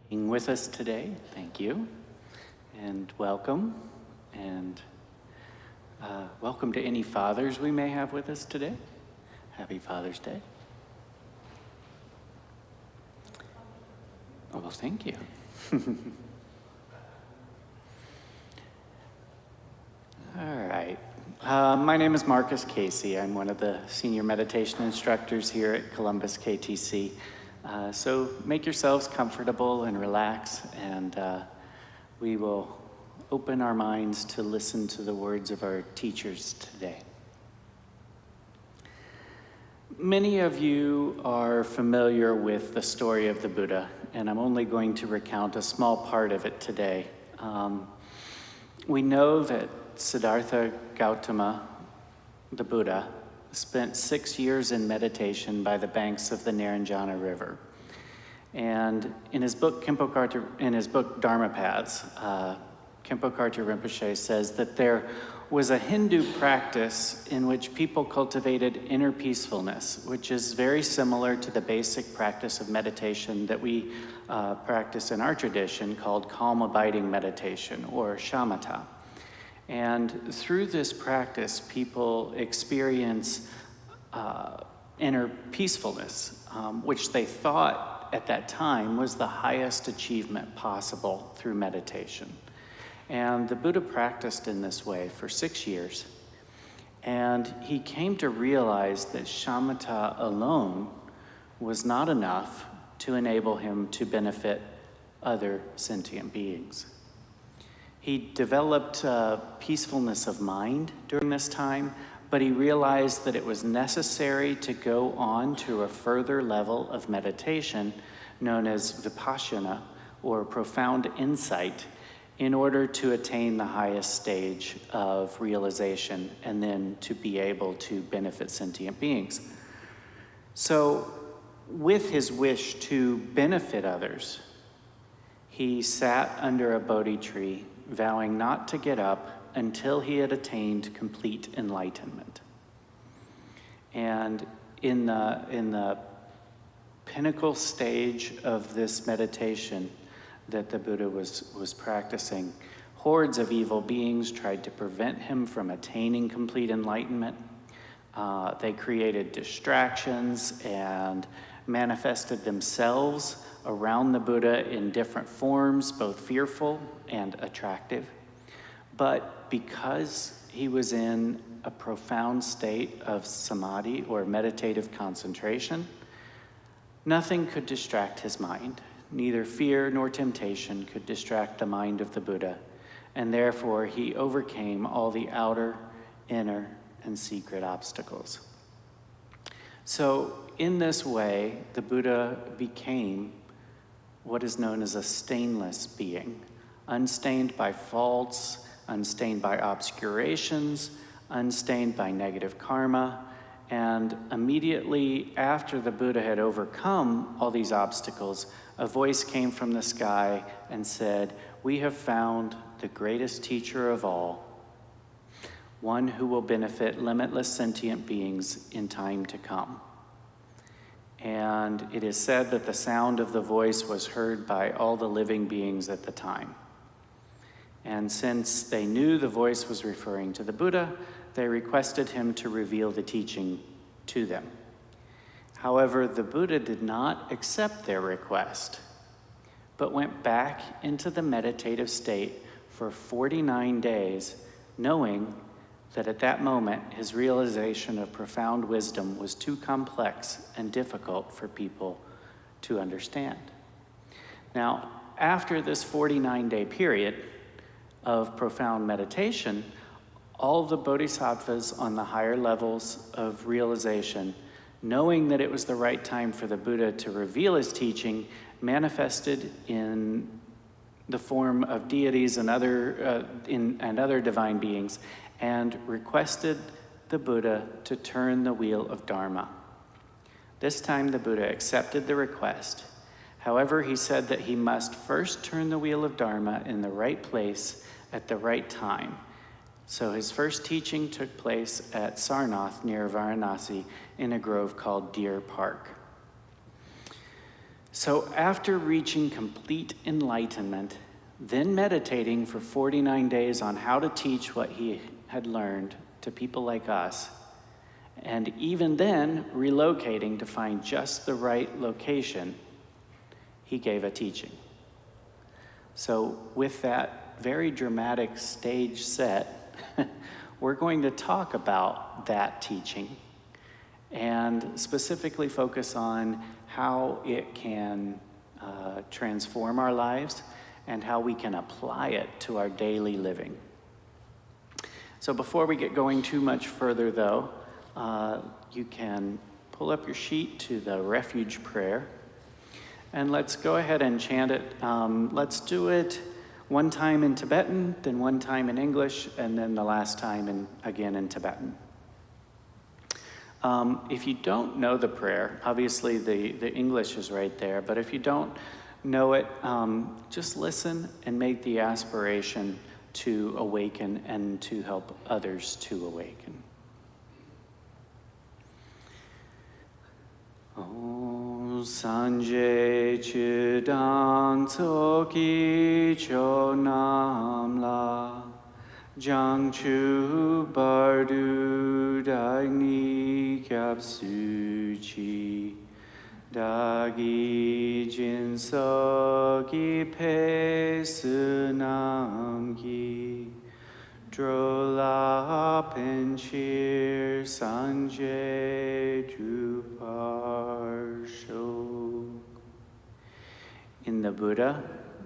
Being with us today. Thank you, and welcome, and welcome to any fathers we may have with us today. Happy Father's Day. Oh, well, thank you. All right. My name is Marcus Casey. I'm one of the senior meditation instructors here at Columbus KTC. So make yourselves comfortable and relax, and we will open our minds to listen to the words of our teachers today. Many of you are familiar with the story of the Buddha, and I'm only going to recount a small part of it today. We know that Siddhartha Gautama, the Buddha, spent 6 years in meditation by the banks of the Naranjana River. And in his book, Dharma Paths, Khenpo Karthar Rinpoche says that there was a Hindu practice in which people cultivated inner peacefulness, which is very similar to the basic practice of meditation that we practice in our tradition called calm abiding meditation, or shamatha. And through this practice, people experience inner peacefulness, which they thought at that time was the highest achievement possible through meditation. And the Buddha practiced in this way for 6 years. And he came to realize that shamatha alone was not enough to enable him to benefit other sentient beings. He developed peacefulness of mind during this time, but he realized that it was necessary to go on to a further level of meditation known as vipassana, or profound insight, in order to attain the highest stage of realization and then to be able to benefit sentient beings. So, with his wish to benefit others, he sat under a Bodhi tree, vowing not to get up until he had attained complete enlightenment. And in the pinnacle stage of this meditation that the Buddha was practicing, hordes of evil beings tried to prevent him from attaining complete enlightenment. They created distractions and manifested themselves around the Buddha in different forms, both fearful and attractive. But because he was in a profound state of samadhi, or meditative concentration, nothing could distract his mind. Neither fear nor temptation could distract the mind of the Buddha, and therefore he overcame all the outer, inner, and secret obstacles. So in this way, the Buddha became what is known as a stainless being, unstained by faults, unstained by obscurations, unstained by negative karma. And immediately after the Buddha had overcome all these obstacles, a voice came from the sky and said, "We have found the greatest teacher of all, one who will benefit limitless sentient beings in time to come." And it is said that the sound of the voice was heard by all the living beings at the time. And since they knew the voice was referring to the Buddha, they requested him to reveal the teaching to them. However, the Buddha did not accept their request, but went back into the meditative state for 49 days, knowing that at that moment his realization of profound wisdom was too complex and difficult for people to understand. Now, after this 49-day period of profound meditation, all the bodhisattvas on the higher levels of realization, knowing that it was the right time for the Buddha to reveal his teaching, manifested in the form of deities and other divine beings, and requested the Buddha to turn the wheel of Dharma. This time the Buddha accepted the request. However, he said that he must first turn the wheel of Dharma in the right place at the right time. So his first teaching took place at Sarnath near Varanasi in a grove called Deer Park. So after reaching complete enlightenment, then meditating for 49 days on how to teach what he had learned to people like us, and even then relocating to find just the right location, he gave a teaching. So with that very dramatic stage set, we're going to talk about that teaching and specifically focus on how it can transform our lives and how we can apply it to our daily living. So before we get going too much further though, you can pull up your sheet to the refuge prayer, and let's go ahead and chant it. Let's do it one time in Tibetan, then one time in English, and then the last time again in Tibetan. If you don't know the prayer, obviously the English is right there, but if you don't know it, just listen and make the aspiration to awaken and to help others to awaken. Om Sanjay Chidang Tsoki Chonam La Jang Chu Bardu Dagni Kyap Suchi Dagi Jinso Gi Pe Sunam Gi Drola Penchir Sanjay Drupar Shok. In the Buddha,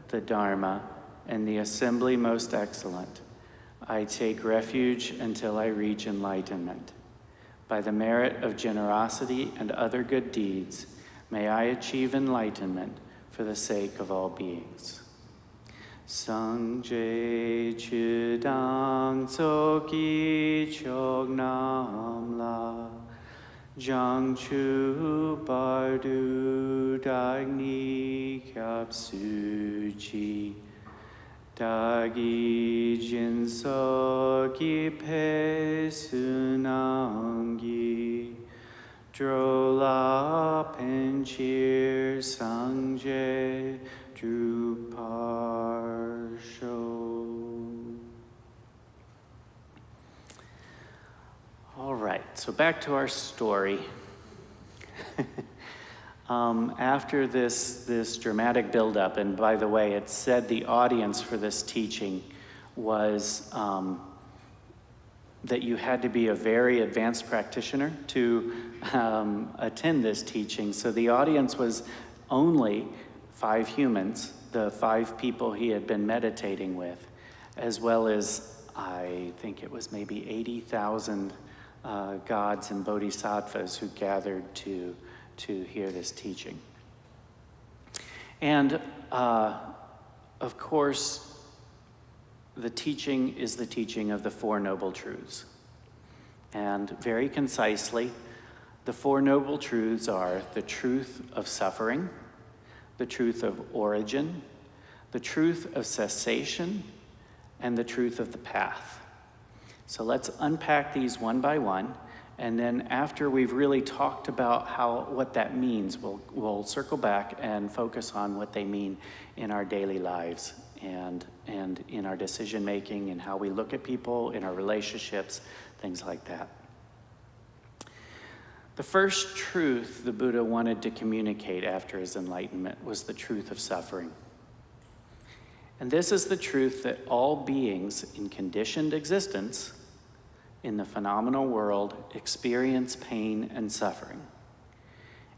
the Dharma, and the assembly most excellent, I take refuge until I reach enlightenment. By the merit of generosity and other good deeds, may I achieve enlightenment for the sake of all beings. Sanjay Chidang Tsoki Chognam La Jang Chu Bardu Dagni Kyap Suchi Dagi Jinso Gi Pe Sunangi Drola Penchir Sangje Drupar Shok. All right, so back to our story. After this dramatic buildup, and by the way, it said the audience for this teaching was that you had to be a very advanced practitioner to attend this teaching. So the audience was only 5 humans, the 5 people he had been meditating with, as well as I think it was maybe 80,000 gods and bodhisattvas who gathered to hear this teaching. And of course, the teaching is the teaching of the 4 Noble Truths. And very concisely, the 4 Noble Truths are the truth of suffering, the truth of origin, the truth of cessation, and the truth of the path. So let's unpack these one by one, and then after we've really talked about what that means, we'll circle back and focus on what they mean in our daily lives and in our decision making and how we look at people, in our relationships, things like that. The first truth the Buddha wanted to communicate after his enlightenment was the truth of suffering. And this is the truth that all beings in conditioned existence in the phenomenal world experience pain and suffering.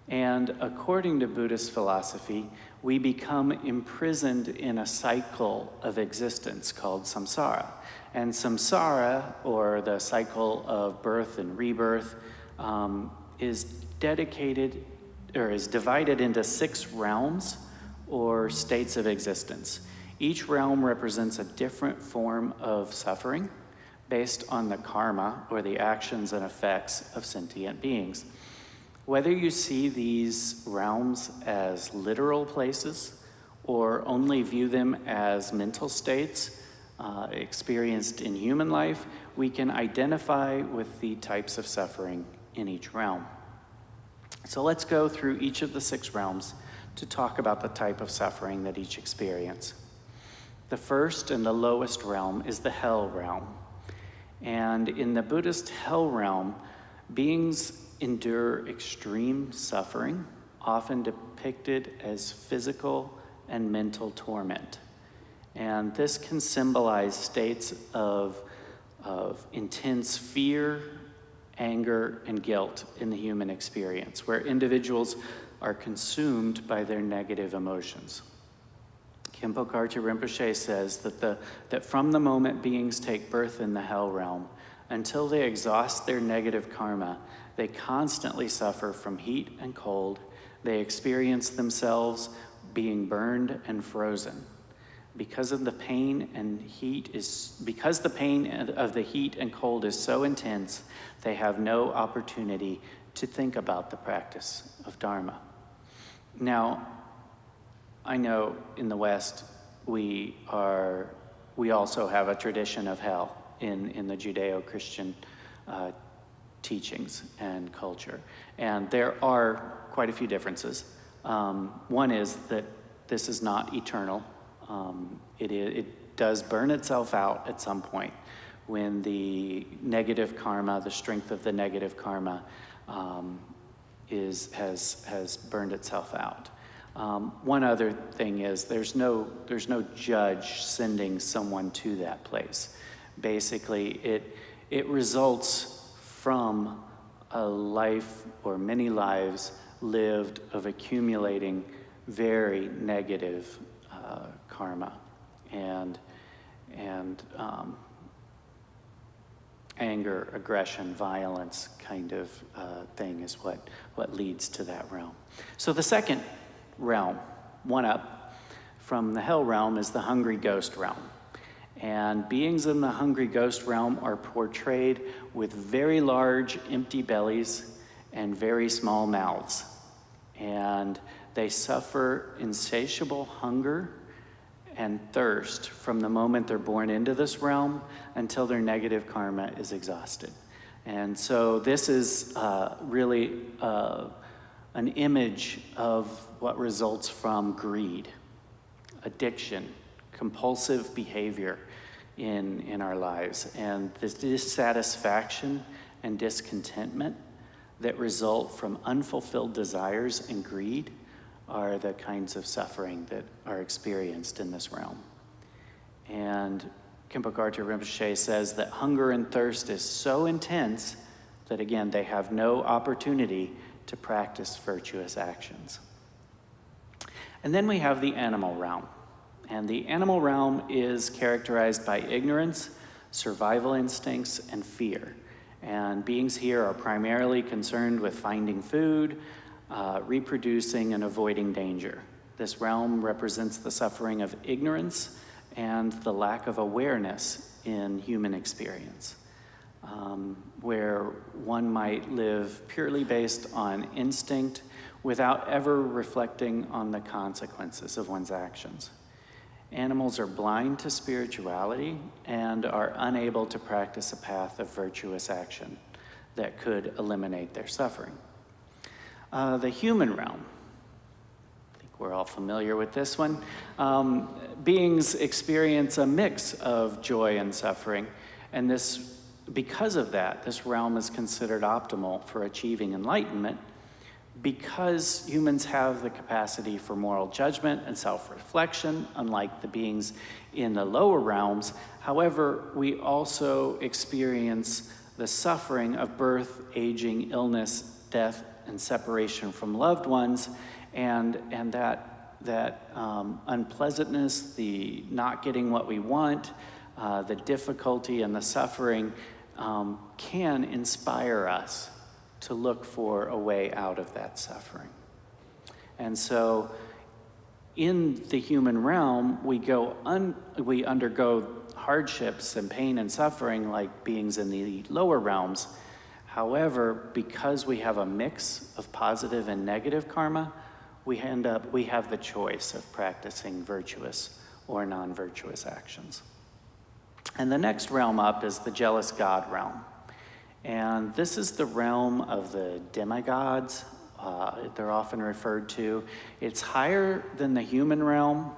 And according to Buddhist philosophy, we become imprisoned in a cycle of existence called samsara. And samsara, or the cycle of birth and rebirth, is divided into 6 realms or states of existence. Each realm represents a different form of suffering based on the karma, or the actions and effects of sentient beings. Whether you see these realms as literal places or only view them as mental states experienced in human life, we can identify with the types of suffering in each realm. So let's go through each of the 6 realms to talk about the type of suffering that each experience. The first and the lowest realm is the hell realm. And in the Buddhist hell realm, beings endure extreme suffering, often depicted as physical and mental torment. And this can symbolize states of intense fear, anger, and guilt in the human experience, where individuals are consumed by their negative emotions. Khenpo Karthar Rinpoche says that from the moment beings take birth in the hell realm until they exhaust their negative karma, they constantly suffer from heat and cold. They experience themselves being burned and frozen. Because the pain of the heat and cold is so intense, they have no opportunity to think about the practice of Dharma. Now, I know in the West we also have a tradition of hell in the Judeo-Christian teachings and culture, and there are quite a few differences. One is that this is not eternal. It does burn itself out at some point when the negative karma, the strength of the negative karma, has burned itself out. One other thing is there's no judge sending someone to that place. Basically, it results from a life or many lives lived of accumulating very negative karma and anger, aggression, violence kind of thing is what leads to that realm. So the second realm, one up from the hell realm, is the hungry ghost realm. And beings in the hungry ghost realm are portrayed with very large empty bellies and very small mouths. And they suffer insatiable hunger and thirst from the moment they're born into this realm until their negative karma is exhausted. And so this is really an image of what results from greed, addiction, compulsive behavior in our lives, and this dissatisfaction and discontentment that result from unfulfilled desires and greed are the kinds of suffering that are experienced in this realm. And Khenpo Karthar Rinpoche says that hunger and thirst is so intense that, again, they have no opportunity to practice virtuous actions. And then we have the animal realm. And the animal realm is characterized by ignorance, survival instincts, and fear. And beings here are primarily concerned with finding food, reproducing, and avoiding danger. This realm represents the suffering of ignorance and the lack of awareness in human experience, where one might live purely based on instinct without ever reflecting on the consequences of one's actions. Animals are blind to spirituality and are unable to practice a path of virtuous action that could eliminate their suffering. The human realm, I think we're all familiar with this one. Beings experience a mix of joy and suffering, and because of that, this realm is considered optimal for achieving enlightenment, because humans have the capacity for moral judgment and self-reflection, unlike the beings in the lower realms. However, we also experience the suffering of birth, aging, illness, death, and separation from loved ones, and that unpleasantness, the not getting what we want, the difficulty and the suffering can inspire us to look for a way out of that suffering. And so in the human realm, we undergo hardships and pain and suffering like beings in the lower realms. However, because we have a mix of positive and negative karma, we have the choice of practicing virtuous or non-virtuous actions. And the next realm up is the jealous God realm. And this is the realm of the demigods, they're often referred to. It's higher than the human realm.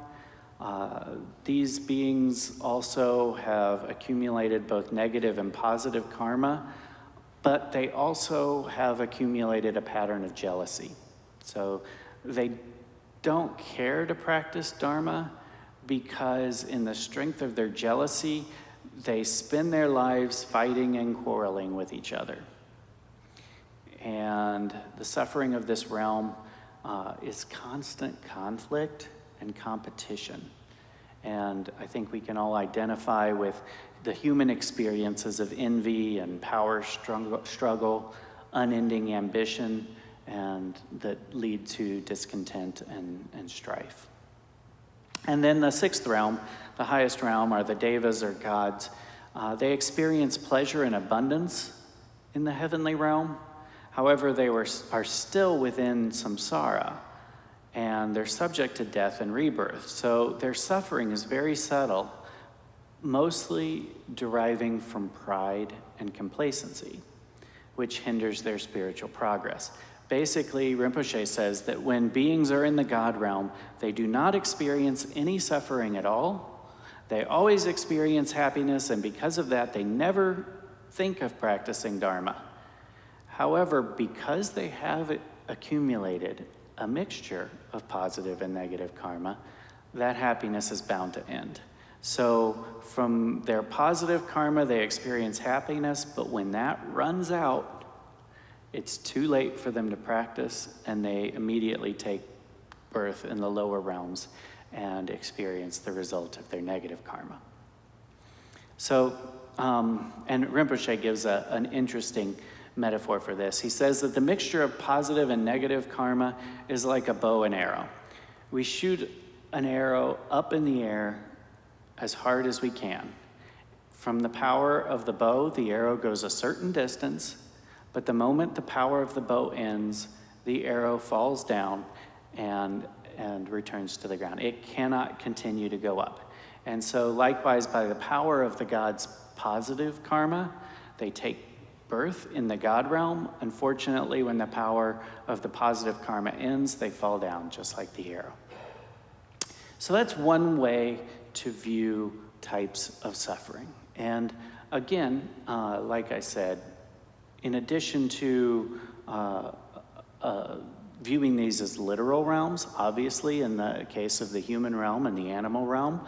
These beings also have accumulated both negative and positive karma, but they also have accumulated a pattern of jealousy. So they don't care to practice Dharma because in the strength of their jealousy, they spend their lives fighting and quarreling with each other. And the suffering of this realm is constant conflict and competition. And I think we can all identify with the human experiences of envy and power struggle, unending ambition, and that lead to discontent and strife. And then the sixth realm, the highest realm, are the devas or gods. They experience pleasure and abundance in the heavenly realm. However, they are still within samsara, and they're subject to death and rebirth. So their suffering is very subtle, mostly deriving from pride and complacency, which hinders their spiritual progress. Basically, Rinpoche says that when beings are in the God realm, they do not experience any suffering at all. They always experience happiness, and because of that, they never think of practicing Dharma. However, because they have accumulated a mixture of positive and negative karma, that happiness is bound to end. So from their positive karma, they experience happiness, but when that runs out, it's too late for them to practice, and they immediately take birth in the lower realms and experience the result of their negative karma. So, and Rinpoche gives an interesting metaphor for this. He says that the mixture of positive and negative karma is like a bow and arrow. We shoot an arrow up in the air as hard as we can. From the power of the bow, the arrow goes a certain distance, but the moment the power of the bow ends, the arrow falls down and returns to the ground. It cannot continue to go up. And so likewise, by the power of the God's positive karma, they take birth in the God realm. Unfortunately, when the power of the positive karma ends, they fall down just like the arrow. So that's one way to view types of suffering. And again, like I said, in addition to viewing these as literal realms, obviously in the case of the human realm and the animal realm,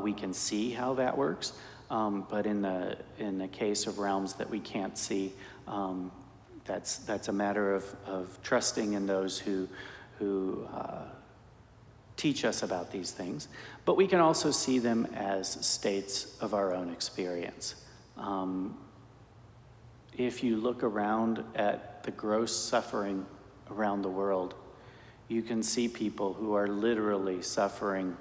we can see how that works. But in the case of realms that we can't see, that's a matter of trusting in those who teach us about these things. But we can also see them as states of our own experience. If you look around at the gross suffering around the world, you can see people who are literally suffering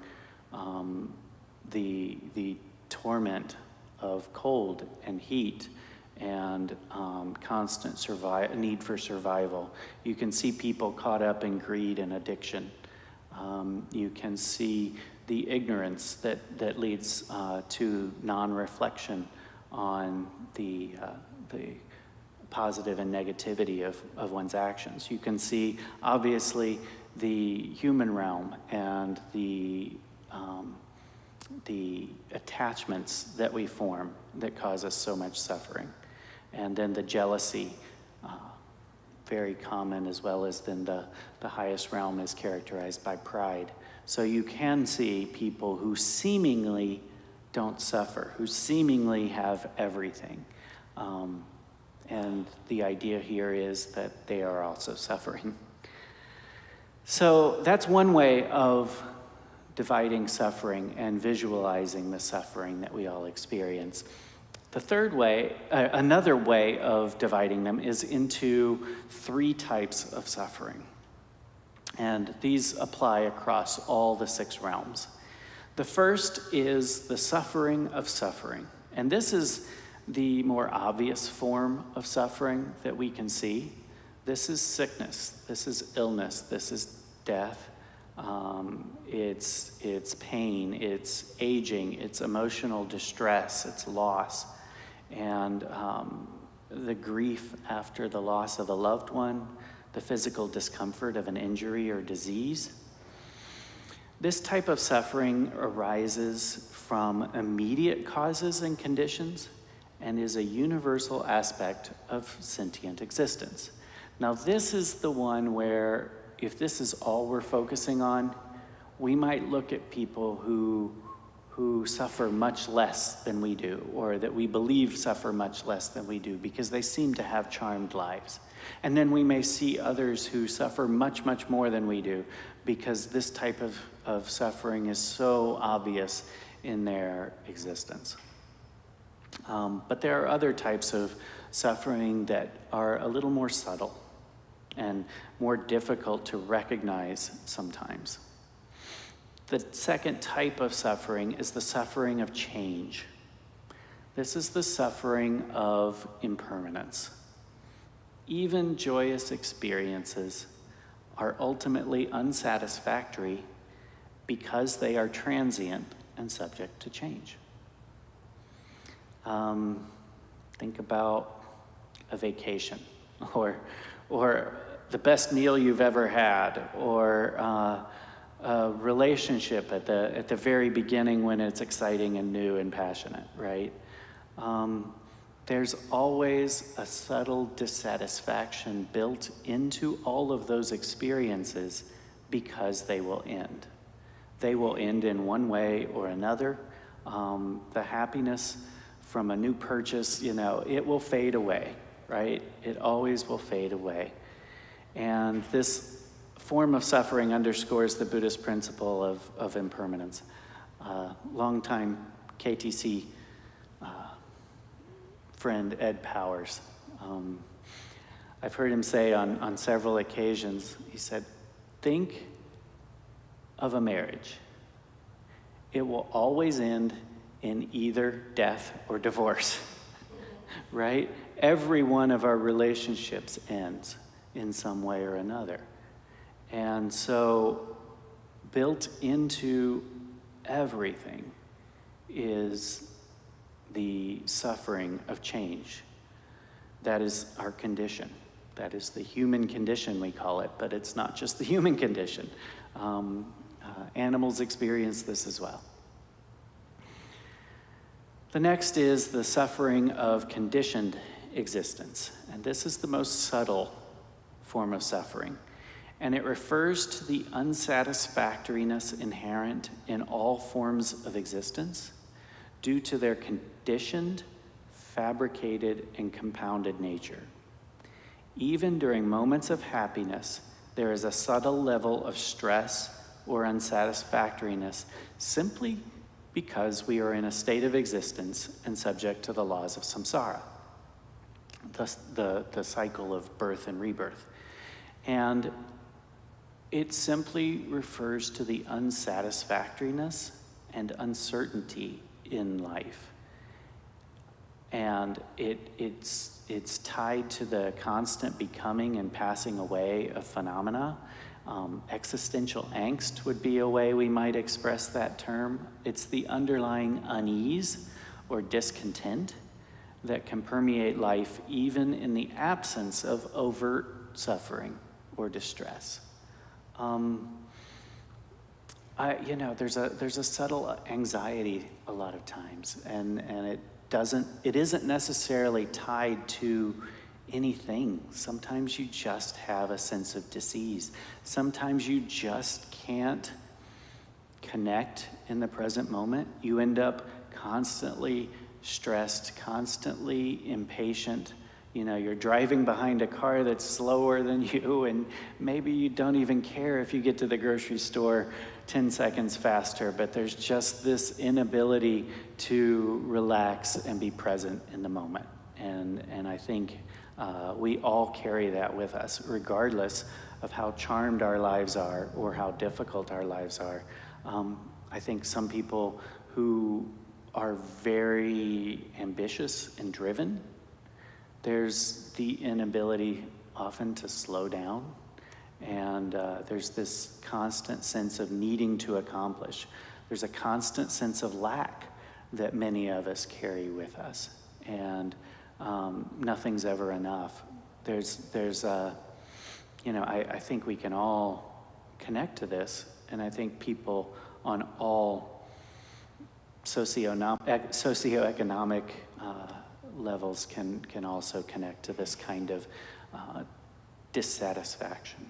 the torment of cold and heat and constant need for survival. You can see people caught up in greed and addiction. You can see the ignorance that leads to non-reflection on the positive and negativity of one's actions. You can see, obviously, the human realm and the attachments that we form that cause us so much suffering. And then the jealousy, very common, as well as then the highest realm is characterized by pride. So you can see people who seemingly don't suffer, who seemingly have everything. And the idea here is that they are also suffering. So that's one way of dividing suffering and visualizing the suffering that we all experience. The third way, another way of dividing them is into three types of suffering. And these apply across all the six realms. The first is the suffering of suffering. And this is the more obvious form of suffering that we can see. This is sickness, this is illness, this is death. It's pain, it's aging, it's emotional distress, it's loss. And the grief after the loss of a loved one, the physical discomfort of an injury or disease. This type of suffering arises from immediate causes and conditions and is a universal aspect of sentient existence. Now, this is the one where, if this is all we're focusing on, we might look at people who suffer much less than we do, or that we believe suffer much less than we do, because they seem to have charmed lives. And then we may see others who suffer much, much more than we do, because this type of suffering is so obvious in their existence. But there are other types of suffering that are a little more subtle and more difficult to recognize sometimes. The second type of suffering is the suffering of change. This is the suffering of impermanence. Even joyous experiences are ultimately unsatisfactory because they are transient and subject to change. Think about a vacation, or the best meal you've ever had, or a relationship at the very beginning when it's exciting and new and passionate, right? There's always a subtle dissatisfaction built into all of those experiences because they will end. They will end in one way or another. The happiness from a new purchase, it will fade away, right? It always will fade away. And this form of suffering underscores the Buddhist principle of impermanence. Longtime KTC friend Ed Powers, I've heard him say on several occasions, he said, think of a marriage. It will always end in either death or divorce, right? Every one of our relationships ends in some way or another. And so built into everything is the suffering of change. That is our condition. That is the human condition, we call it, but it's not just the human condition. Animals experience this as well. The next is the suffering of conditioned existence. And this is the most subtle form of suffering. And it refers to the unsatisfactoriness inherent in all forms of existence due to their conditioned, fabricated, and compounded nature. Even during moments of happiness, there is a subtle level of stress or unsatisfactoriness simply because we are in a state of existence and subject to the laws of samsara, the cycle of birth and rebirth. And it simply refers to the unsatisfactoriness and uncertainty in life. And it's tied to the constant becoming and passing away of phenomena. Existential angst would be a way we might express that term. It's the underlying unease or discontent that can permeate life even in the absence of overt suffering or distress. There's a subtle anxiety a lot of times, and it isn't necessarily tied to anything. Sometimes you just have a sense of disease. Sometimes you just can't connect in the present moment. You end up constantly stressed, constantly impatient. You're driving behind a car that's slower than you, and maybe you don't even care if you get to the grocery store 10 seconds faster, but there's just this inability to relax and be present in the moment. And I think we all carry that with us, regardless of how charmed our lives are or how difficult our lives are. I think some people who are very ambitious and driven, there's the inability often to slow down, and there's this constant sense of needing to accomplish. There's a constant sense of lack that many of us carry with us, and nothing's ever enough. There's I think we can all connect to this, and I think people on all socioeconomic levels can also connect to this kind of dissatisfaction.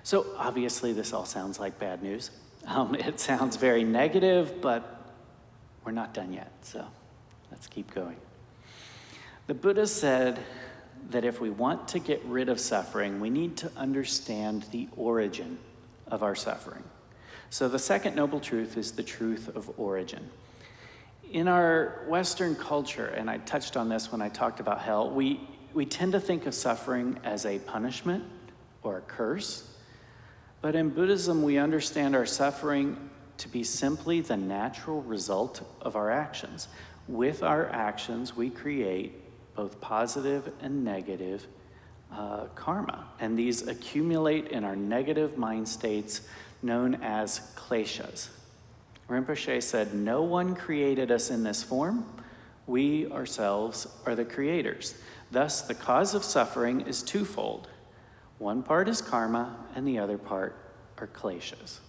So obviously this all sounds like bad news. It sounds very negative, but we're not done yet, so let's keep going. The Buddha said that if we want to get rid of suffering, we need to understand the origin of our suffering. So the second noble truth is the truth of origin. In our Western culture, and I touched on this when I talked about hell, we tend to think of suffering as a punishment or a curse. But in Buddhism, we understand our suffering to be simply the natural result of our actions. With our actions, we create both positive and negative karma. And these accumulate in our negative mind states known as kleshas. Rinpoche said, no one created us in this form. We ourselves are the creators. Thus, the cause of suffering is twofold. One part is karma, and the other part are kleshas.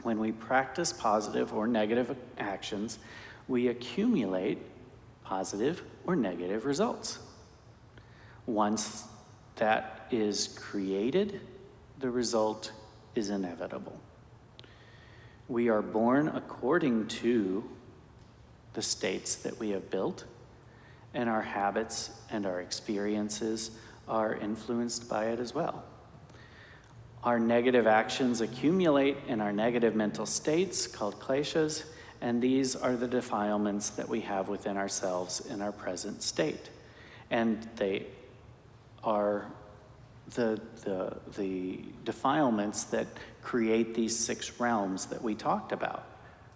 When we practice positive or negative actions, we accumulate positive or negative results. Once that is created, the result is inevitable. We are born according to the states that we have built, and our habits and our experiences are influenced by it as well. Our negative actions accumulate in our negative mental states called kleshas, and these are the defilements that we have within ourselves in our present state. And they are the defilements that create these 6 realms that we talked about: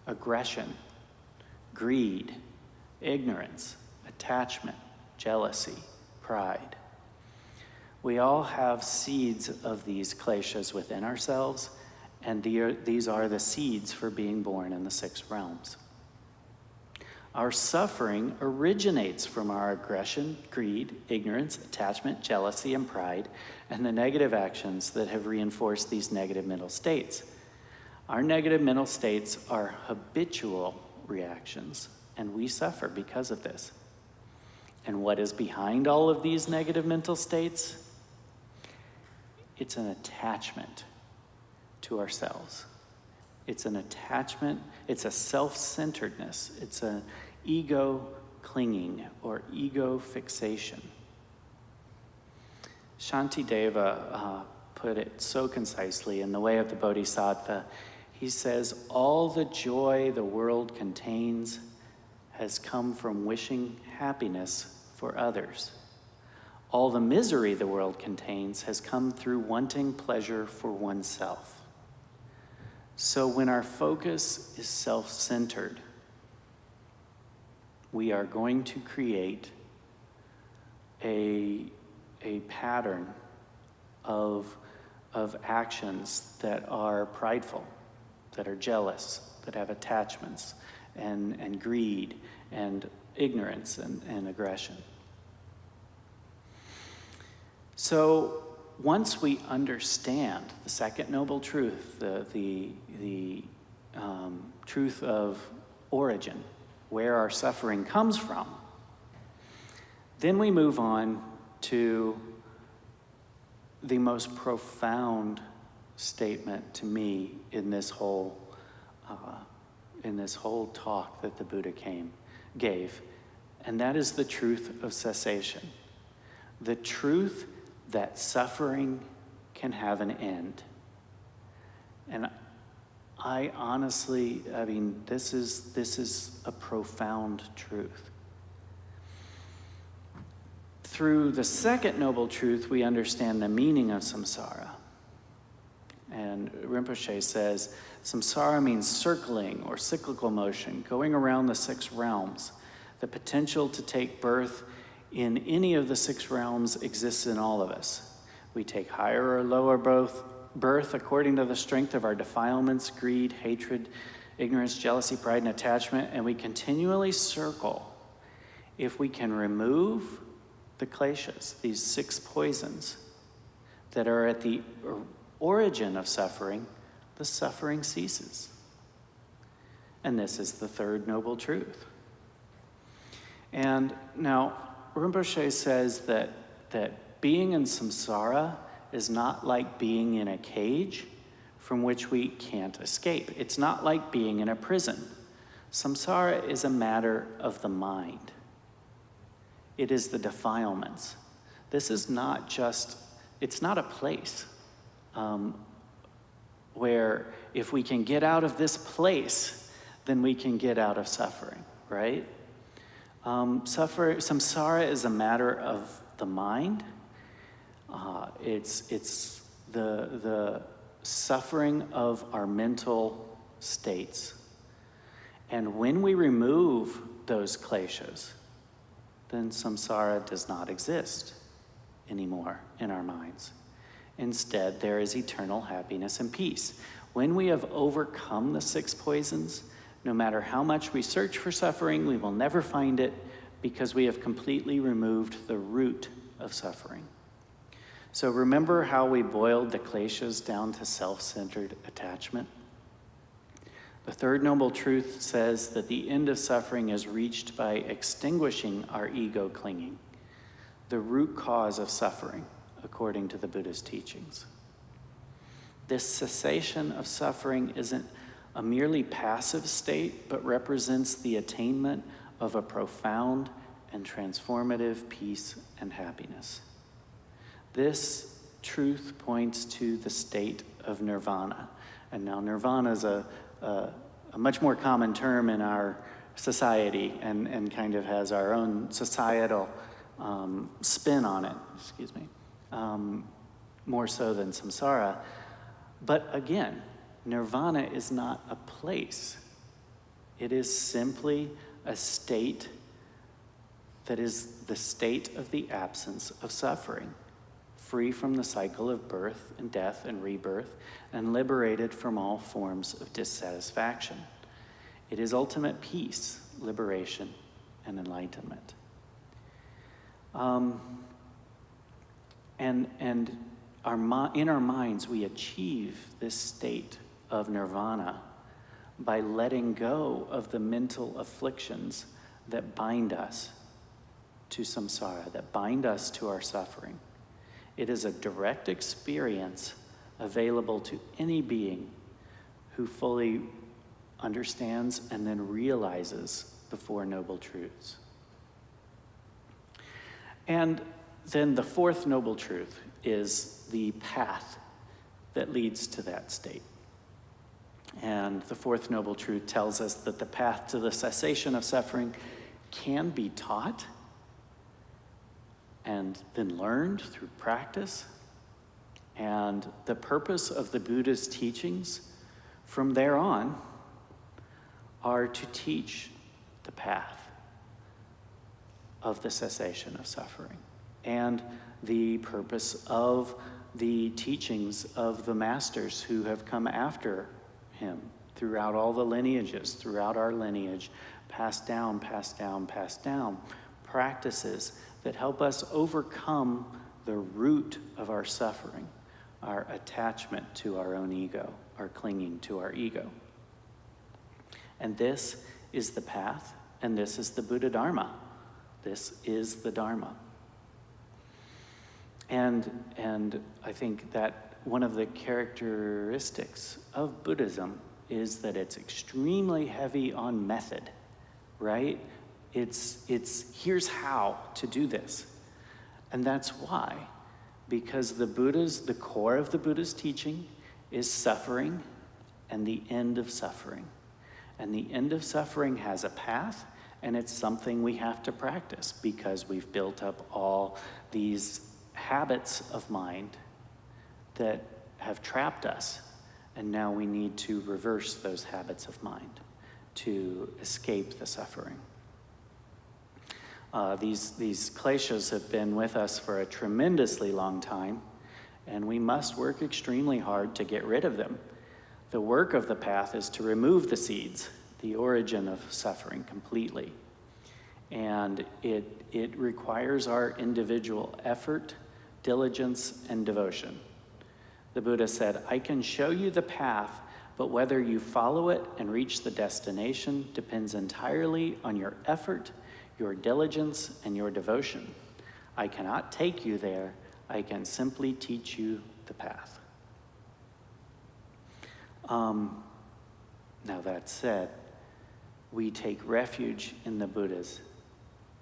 aggression, greed, ignorance, attachment, jealousy, pride. We all have seeds of these kleshas within ourselves, and these are the seeds for being born in the 6 realms. Our suffering originates from our aggression, greed, ignorance, attachment, jealousy, and pride, and the negative actions that have reinforced these negative mental states. Our negative mental states are habitual reactions, and we suffer because of this. And what is behind all of these negative mental states? It's an attachment to ourselves. It's an attachment, it's a self-centeredness, it's an ego clinging or ego fixation. Shantideva put it so concisely in The Way of the Bodhisattva. He says, all the joy the world contains has come from wishing happiness for others. All the misery the world contains has come through wanting pleasure for oneself. So when our focus is self-centered, we are going to create a pattern of actions that are prideful, that are jealous, that have attachments and greed and ignorance and aggression. So once we understand the second noble truth, the truth of origin, where our suffering comes from, then we move on to the most profound statement to me in this whole talk that the Buddha gave, and that is the truth of cessation. The truth that suffering can have an end. And I honestly, this is a profound truth. Through the second noble truth, we understand the meaning of samsara. And Rinpoche says, samsara means circling or cyclical motion, going around the 6 realms. The potential to take birth in any of the 6 realms exists in all of us. We take higher or lower birth according to the strength of our defilements, greed, hatred, ignorance, jealousy, pride, and attachment, and we continually circle. If we can remove the kleshas, these 6 poisons, that are at the origin of suffering, the suffering ceases. And this is the third noble truth. And now, Rinpoche says that being in samsara is not like being in a cage from which we can't escape. It's not like being in a prison. Samsara is a matter of the mind. It is the defilements. This is not just, it's not a place where if we can get out of this place, then we can get out of suffering, right? Samsara is a matter of the mind. It's the suffering of our mental states. And when we remove those kleshas, then samsara does not exist anymore in our minds. Instead, there is eternal happiness and peace. When we have overcome the 6 poisons, no matter how much we search for suffering, we will never find it because we have completely removed the root of suffering. So remember how we boiled the kleshas down to self-centered attachment? The third noble truth says that the end of suffering is reached by extinguishing our ego clinging, the root cause of suffering, according to the Buddha's teachings. This cessation of suffering isn't a merely passive state, but represents the attainment of a profound and transformative peace and happiness. This truth points to the state of nirvana. And now nirvana is a much more common term in our society and kind of has our own societal spin on it, more so than samsara. But again, nirvana is not a place. It is simply a state that is the state of the absence of suffering, free from the cycle of birth and death and rebirth, and liberated from all forms of dissatisfaction. It is ultimate peace, liberation, and enlightenment. In our minds, we achieve this state of nirvana by letting go of the mental afflictions that bind us to samsara, that bind us to our suffering. It is a direct experience available to any being who fully understands and then realizes the 4 noble truths. And then the 4th noble truth is the path that leads to that state. And the 4th noble truth tells us that the path to the cessation of suffering can be taught and then learned through practice. And the purpose of the Buddha's teachings from there on are to teach the path of the cessation of suffering. And the purpose of the teachings of the masters who have come after him throughout all the lineages, throughout our lineage, passed down, practices that help us overcome the root of our suffering, our attachment to our own ego, our clinging to our ego. And this is the path, and this is the Buddha Dharma. This is the Dharma. And I think that one of the characteristics of Buddhism is that it's extremely heavy on method, right? It's here's how to do this. And that's why, because the core of the Buddha's teaching is suffering and the end of suffering. And the end of suffering has a path, and it's something we have to practice because we've built up all these habits of mind that have trapped us, and now we need to reverse those habits of mind to escape the suffering. These kleshas have been with us for a tremendously long time, and we must work extremely hard to get rid of them. The work of the path is to remove the seeds, the origin of suffering completely. And it requires our individual effort diligence, and devotion. The Buddha said, I can show you the path, but whether you follow it and reach the destination depends entirely on your effort, your diligence, and your devotion. I cannot take you there. I can simply teach you the path. Now that said, we take refuge in the Buddhas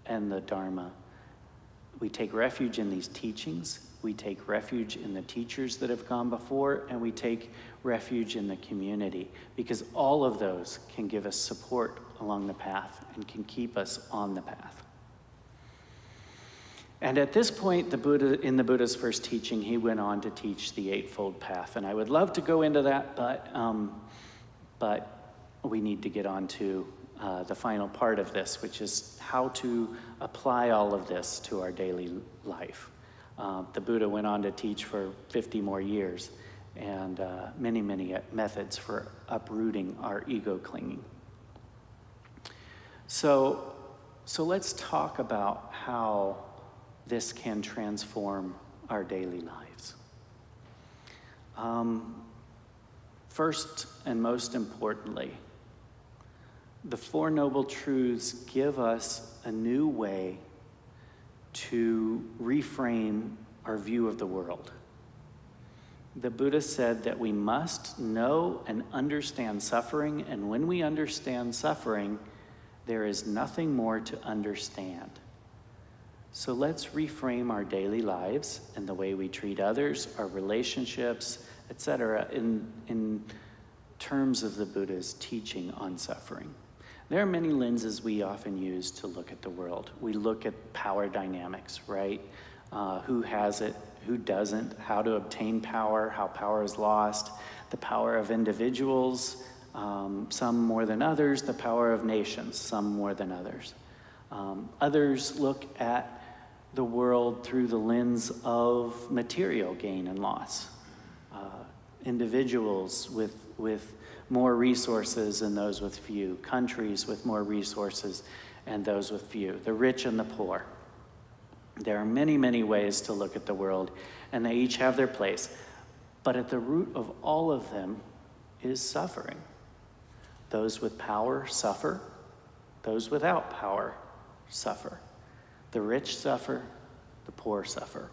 and the Dharma. We take refuge in these teachings. We take refuge in the teachers that have gone before, and we take refuge in the community, because all of those can give us support along the path and can keep us on the path. And at this point, the Buddha, in the Buddha's first teaching, he went on to teach the Eightfold Path. And I would love to go into that, but we need to get on to the final part of this, which is how to apply all of this to our daily life. The Buddha went on to teach for 50 more years, and many, many methods for uprooting our ego clinging. So let's talk about how this can transform our daily lives. First and most importantly, the Four Noble Truths give us a new way to reframe our view of the world. The Buddha said that we must know and understand suffering, and when we understand suffering, there is nothing more to understand. So let's reframe our daily lives and the way we treat others, our relationships, etc., in terms of the Buddha's teaching on suffering. There are many lenses we often use to look at the world. We look at power dynamics, right? Who has it, who doesn't, how to obtain power, how power is lost, the power of individuals, some more than others, the power of nations, some more than others. Others look at the world through the lens of material gain and loss. Individuals with more resources and those with few. Countries with more resources and those with few. The rich and the poor. There are many, many ways to look at the world, and they each have their place. But at the root of all of them is suffering. Those with power suffer. Those without power suffer. The rich suffer, the poor suffer.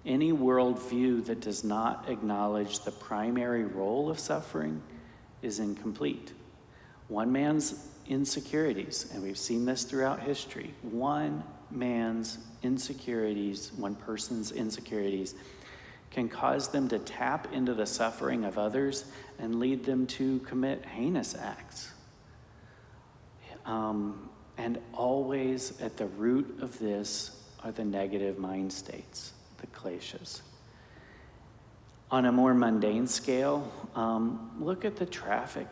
Any worldview that does not acknowledge the primary role of suffering is incomplete. One man's insecurities, and we've seen this throughout history, one person's insecurities can cause them to tap into the suffering of others and lead them to commit heinous acts. And always at the root of this are the negative mind states, the kleshas. On a more mundane scale, look at the traffic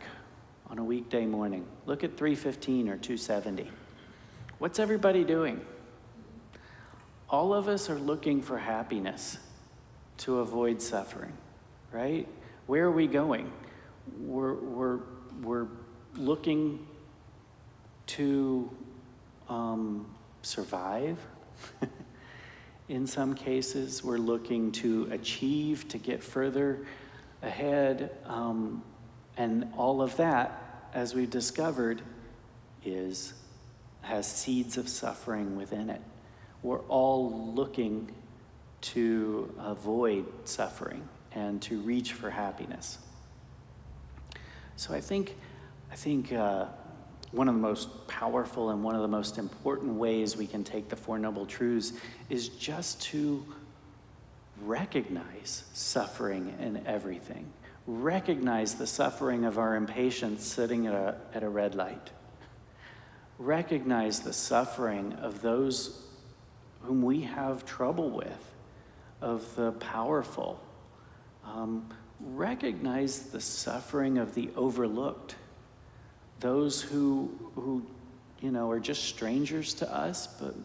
on a weekday morning. Look at 315 or 270. What's everybody doing? All of us are looking for happiness to avoid suffering, right? Where are we going? We're looking to survive. In some cases, we're looking to achieve, to get further ahead, and all of that, as we've discovered, has seeds of suffering within it. We're all looking to avoid suffering and to reach for happiness. So I think one of the most powerful and one of the most important ways we can take the Four Noble Truths is just to recognize suffering in everything. Recognize the suffering of our impatience sitting at a red light. Recognize the suffering of those whom we have trouble with, of the powerful. Recognize the suffering of the overlooked. Those who are just strangers to us, but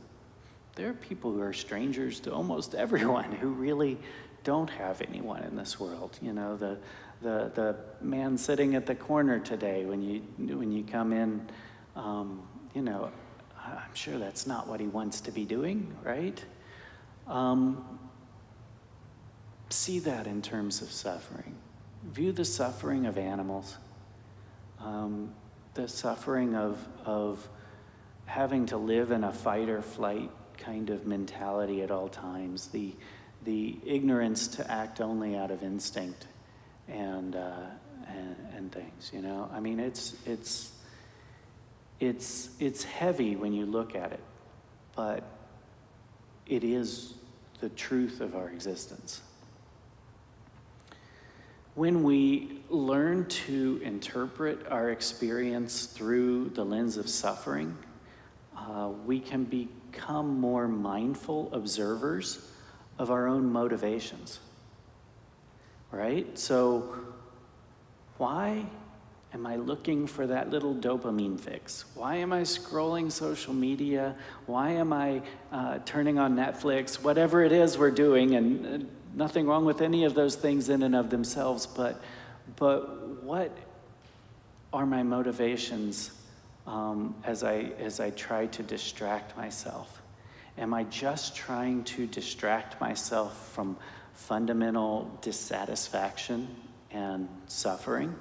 there are people who are strangers to almost everyone who really don't have anyone in this world. The man sitting at the corner today, when you come in, I'm sure that's not what he wants to be doing, right? see that in terms of suffering. View the suffering of animals, the suffering of having to live in a fight or flight kind of mentality at all times, the ignorance to act only out of instinct and things, you know? I mean, it's heavy when you look at it, but it is the truth of our existence. When we learn to interpret our experience through the lens of suffering, we can become more mindful observers of our own motivations, right? So why am I looking for that little dopamine fix? Why am I scrolling social media? Why am I turning on Netflix? Whatever it is we're doing, and nothing wrong with any of those things in and of themselves, but what are my motivations as I try to distract myself? Am I just trying to distract myself from fundamental dissatisfaction and suffering,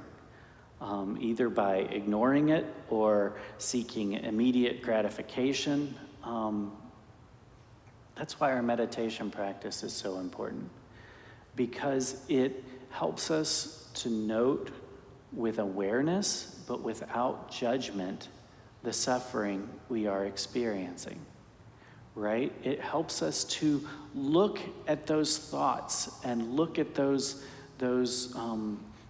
either by ignoring it or seeking immediate gratification? That's why our meditation practice is so important, because it helps us to note with awareness, but without judgment, the suffering we are experiencing, right? It helps us to look at those thoughts and look at those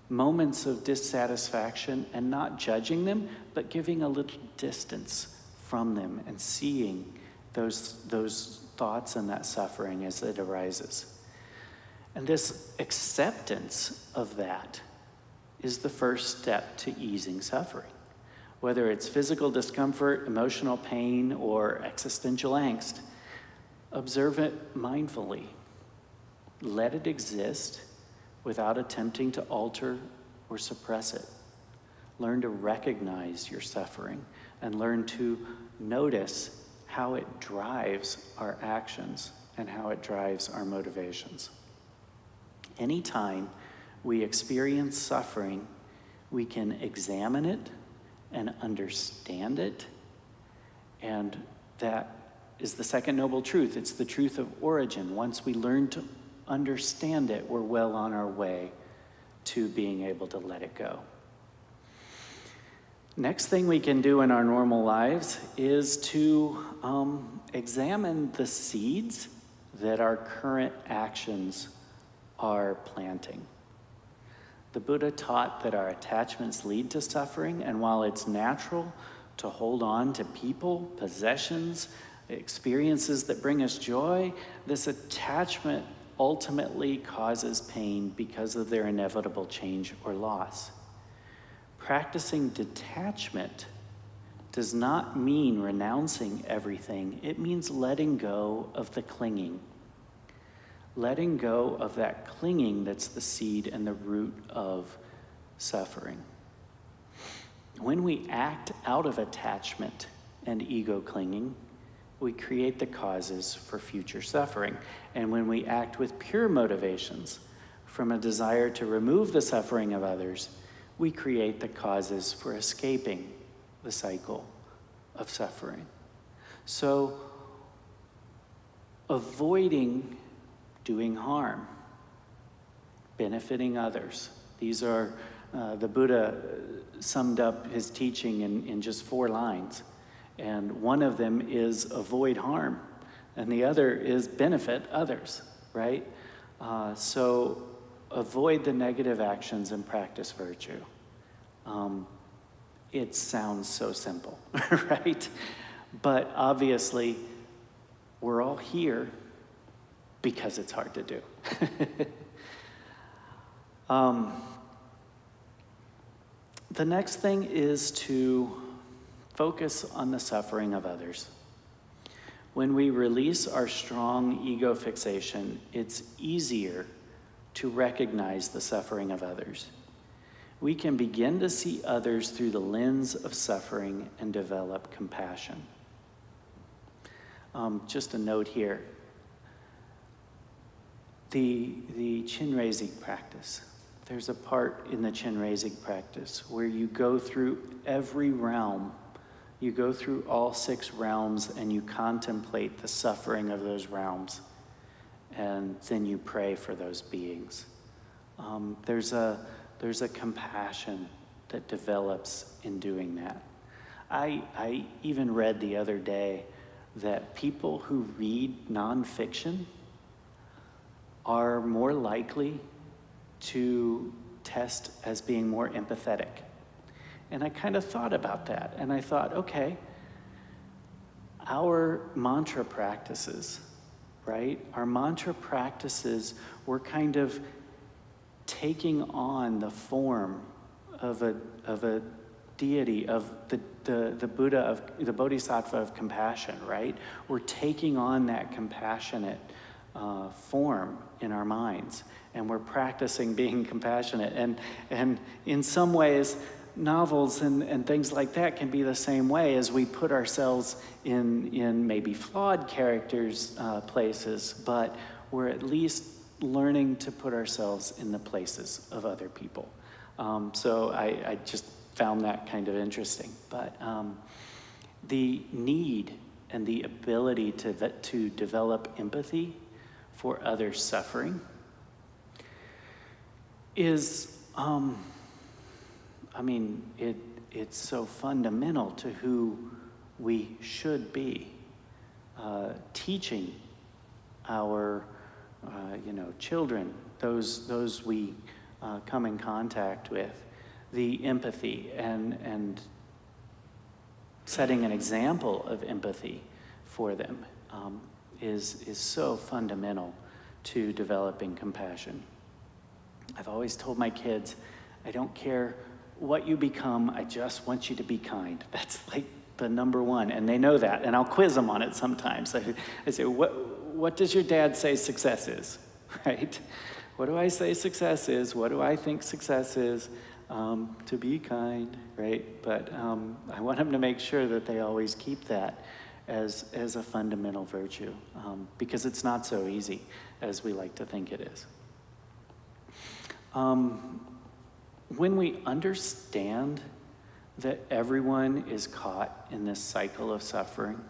moments of dissatisfaction and not judging them, but giving a little distance from them and seeing those thoughts and that suffering as it arises. And this acceptance of that is the first step to easing suffering. Whether it's physical discomfort, emotional pain, or existential angst, observe it mindfully. Let it exist without attempting to alter or suppress it. Learn to recognize your suffering and learn to notice how it drives our actions and how it drives our motivations. Anytime we experience suffering, we can examine it and understand it, and that is the second noble truth. It's the truth of origin. Once we learn to understand it, we're well on our way to being able to let it go. Next thing we can do in our normal lives is to examine the seeds that our current actions are planting. The Buddha taught that our attachments lead to suffering, and while it's natural to hold on to people, possessions, experiences that bring us joy, this attachment ultimately causes pain because of their inevitable change or loss. Practicing detachment does not mean renouncing everything. It means letting go of the clinging. Letting go of that clinging that's the seed and the root of suffering. When we act out of attachment and ego clinging, we create the causes for future suffering. And when we act with pure motivations, from a desire to remove the suffering of others, we create the causes for escaping the cycle of suffering. So, avoiding doing harm, benefiting others. These are, the Buddha summed up his teaching in just 4 lines. And one of them is avoid harm, and the other is benefit others, right? So avoid the negative actions and practice virtue. It sounds so simple, right? But obviously, we're all here because it's hard to do. The next thing is to focus on the suffering of others. When we release our strong ego fixation, it's easier to recognize the suffering of others. We can begin to see others through the lens of suffering and develop compassion. Just a note here. the Chinrezig practice. There's a part in the Chinrezig practice where you go through every realm. You go through all 6 realms and you contemplate the suffering of those realms. And then you pray for those beings. There's a compassion that develops in doing that. I even read the other day that people who read nonfiction are more likely to test as being more empathetic. And I kind of thought about that, and I thought, okay, our mantra practices, right? Our mantra practices, we're kind of taking on the form of a deity, of the Buddha, of the Bodhisattva of compassion, right? We're taking on that compassionate form in our minds, and we're practicing being compassionate. And in some ways, novels and things like that can be the same way, as we put ourselves in maybe flawed characters' places, but we're at least learning to put ourselves in the places of other people. So I just found that kind of interesting. But the need and the ability to develop empathy for others' suffering is, it's so fundamental to who we should be. Teaching our, children, those we come in contact with, the empathy and setting an example of empathy for them is so fundamental to developing compassion. I've always told my kids, I don't care what you become, I just want you to be kind. That's like the number one, and they know that, and I'll quiz them on it sometimes. I say, what does your dad say success is, right? What do I say success is? What do I think success is? To be kind, right? But I want them to make sure that they always keep that as a fundamental virtue, because it's not so easy as we like to think it is. When we understand that everyone is caught in this cycle of suffering,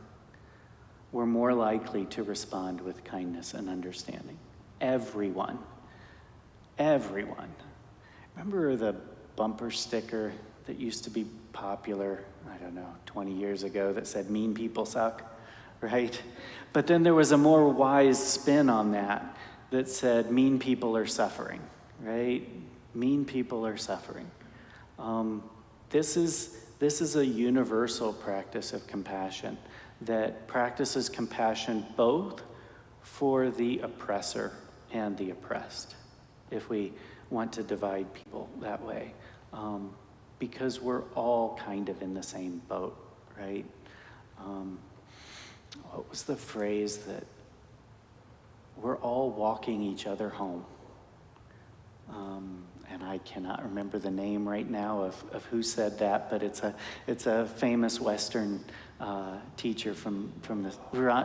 we're more likely to respond with kindness and understanding. Everyone. Remember the bumper sticker that used to be popular, 20 years ago, that said mean people suck, right? But then there was a more wise spin on that said mean people are suffering, right? Mean people are suffering. This is a universal practice of compassion that practices compassion both for the oppressor and the oppressed, if we want to divide people that way, because we're all kind of in the same boat, right? What was the phrase that we're all walking each other home? And I cannot remember the name right now of who said that, but it's a famous Western teacher from the,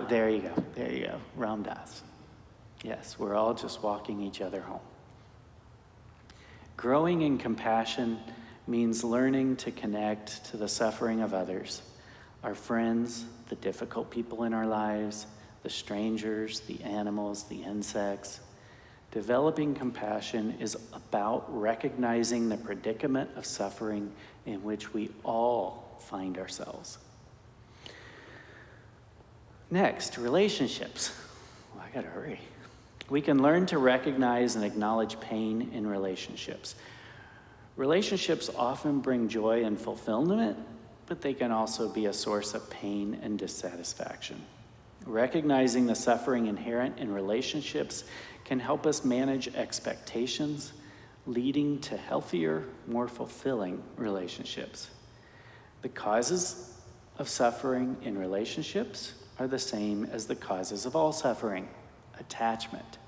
there you go, Ram Dass. Yes, we're all just walking each other home. Growing in compassion means learning to connect to the suffering of others, our friends, the difficult people in our lives, the strangers, the animals, the insects. Developing compassion is about recognizing the predicament of suffering in which we all find ourselves. Next, relationships. Well, I gotta hurry. We can learn to recognize and acknowledge pain in relationships. Relationships often bring joy and fulfillment, but they can also be a source of pain and dissatisfaction. Recognizing the suffering inherent in relationships can help us manage expectations, leading to healthier, more fulfilling relationships. The causes of suffering in relationships are the same as the causes of all suffering: attachment.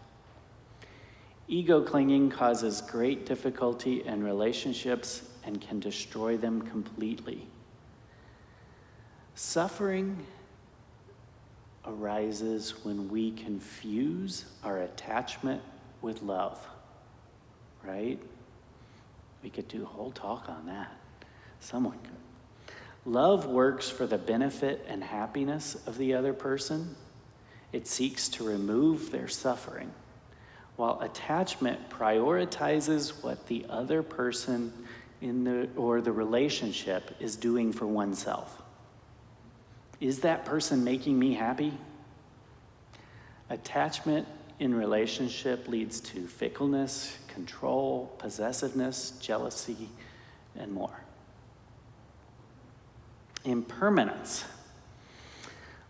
Ego clinging causes great difficulty in relationships and can destroy them completely. Suffering arises when we confuse our attachment with love, right? We could do a whole talk on that. Someone could. Love works for the benefit and happiness of the other person. It seeks to remove their suffering, while attachment prioritizes what the other person or the relationship is doing for oneself. Is that person making me happy? Attachment in relationship leads to fickleness, control, possessiveness, jealousy, and more. Impermanence.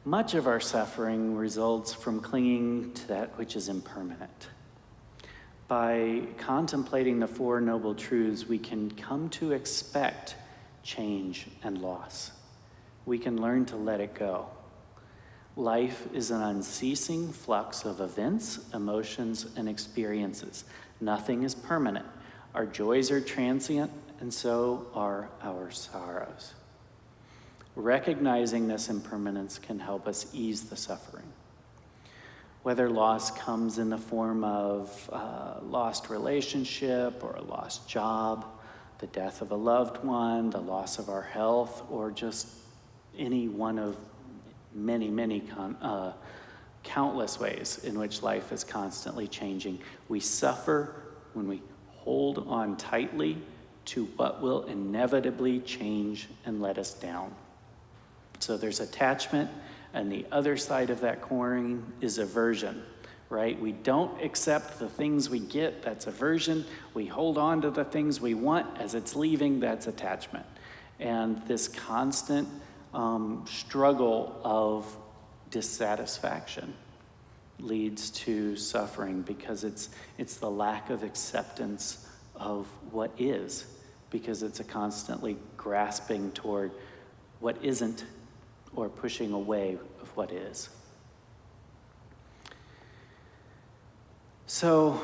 Much of our suffering results from clinging to that which is impermanent. By contemplating the Four Noble Truths, we can come to expect change and loss. We can learn to let it go. Life is an unceasing flux of events, emotions, and experiences. Nothing is permanent. Our joys are transient, and so are our sorrows. Recognizing this impermanence can help us ease the suffering. Whether loss comes in the form of a lost relationship or a lost job, the death of a loved one, the loss of our health, or just any one of many countless ways in which life is constantly changing. We suffer when we hold on tightly to what will inevitably change and let us down. So there's attachment, and the other side of that coin is aversion, right? We don't accept the things we get, that's aversion. We hold on to the things we want as it's leaving, that's attachment. And this constant struggle of dissatisfaction leads to suffering, because it's the lack of acceptance of what is, because it's a constantly grasping toward what isn't or pushing away of what is. So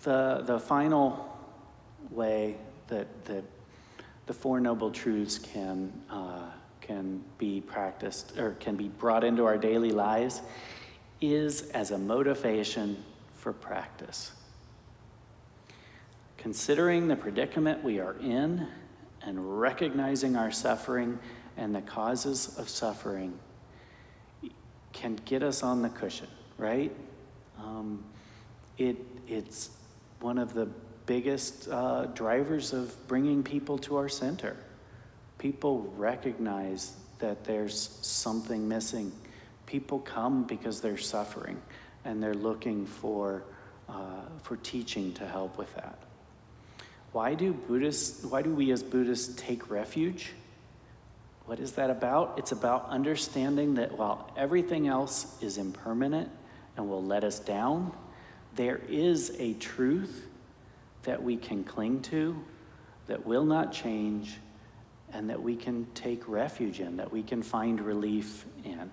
the final way that the Four Noble Truths can be practiced or can be brought into our daily lives is as a motivation for practice. Considering the predicament we are in and recognizing our suffering and the causes of suffering can get us on the cushion, right? It's one of the biggest drivers of bringing people to our center. People recognize that there's something missing. People come because they're suffering, and they're looking for teaching to help with that. Why do we as Buddhists take refuge? What is that about? It's about understanding that while everything else is impermanent and will let us down, there is a truth that we can cling to, that will not change, and that we can take refuge in, that we can find relief in.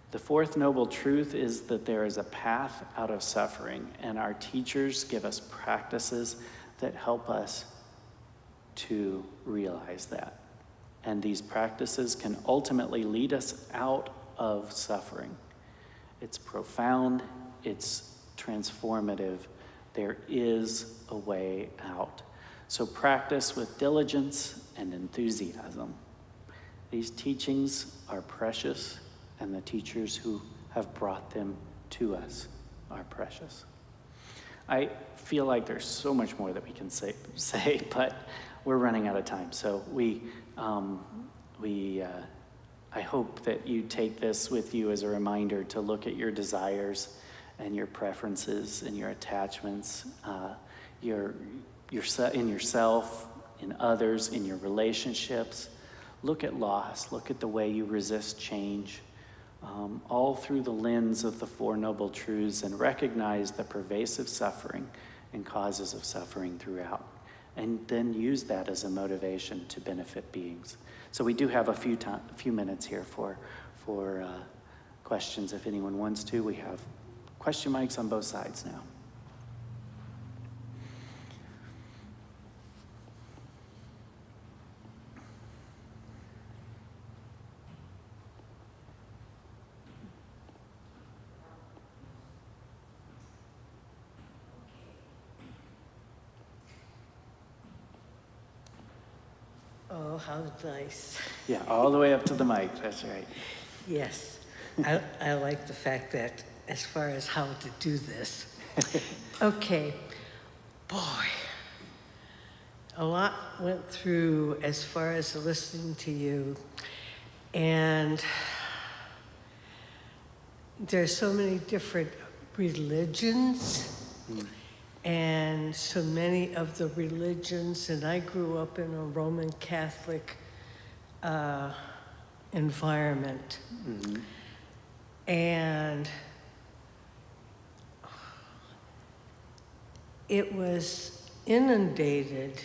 The fourth noble truth is that there is a path out of suffering, and our teachers give us practices that help us to realize that. And these practices can ultimately lead us out of suffering. It's profound, it's transformative. There is a way out. So practice with diligence and enthusiasm. These teachings are precious, and the teachers who have brought them to us are precious. I feel like there's so much more that we can say, but we're running out of time. So I hope that you take this with you as a reminder to look at your desires and your preferences and your attachments, in yourself, in others, in your relationships. Look at loss. Look at the way you resist change, all through the lens of the Four Noble Truths, and recognize the pervasive suffering and causes of suffering throughout, and then use that as a motivation to benefit beings. So we do have a few minutes here for questions if anyone wants to. We have question mics on both sides now. Oh, how nice. Yeah, all the way up to the mic, that's right. Yes, I like the fact that as far as how to do this. Okay, boy, a lot went through as far as listening to you. And there's so many different religions and so many of the religions, and I grew up in a Roman Catholic environment. And it was inundated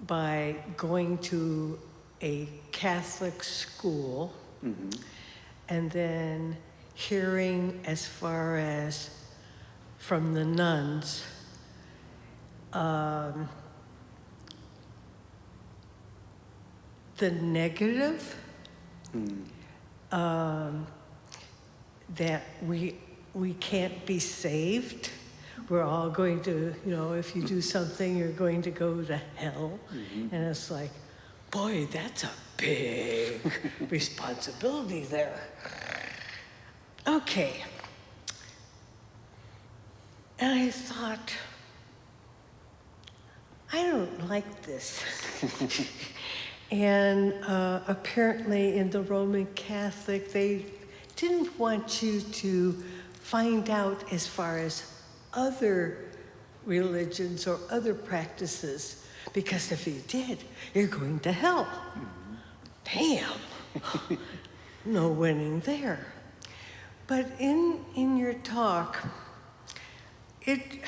by going to a Catholic school and then hearing as far as from the nuns the negative that we can't be saved. We're all going to, if you do something, you're going to go to hell. And it's like, boy, that's a big responsibility there. Okay. And I thought, I don't like this. And apparently in the Roman Catholic, they didn't want you to find out as far as other religions or other practices, because if you did, you're going to hell. Damn. No winning there. But in your talk, it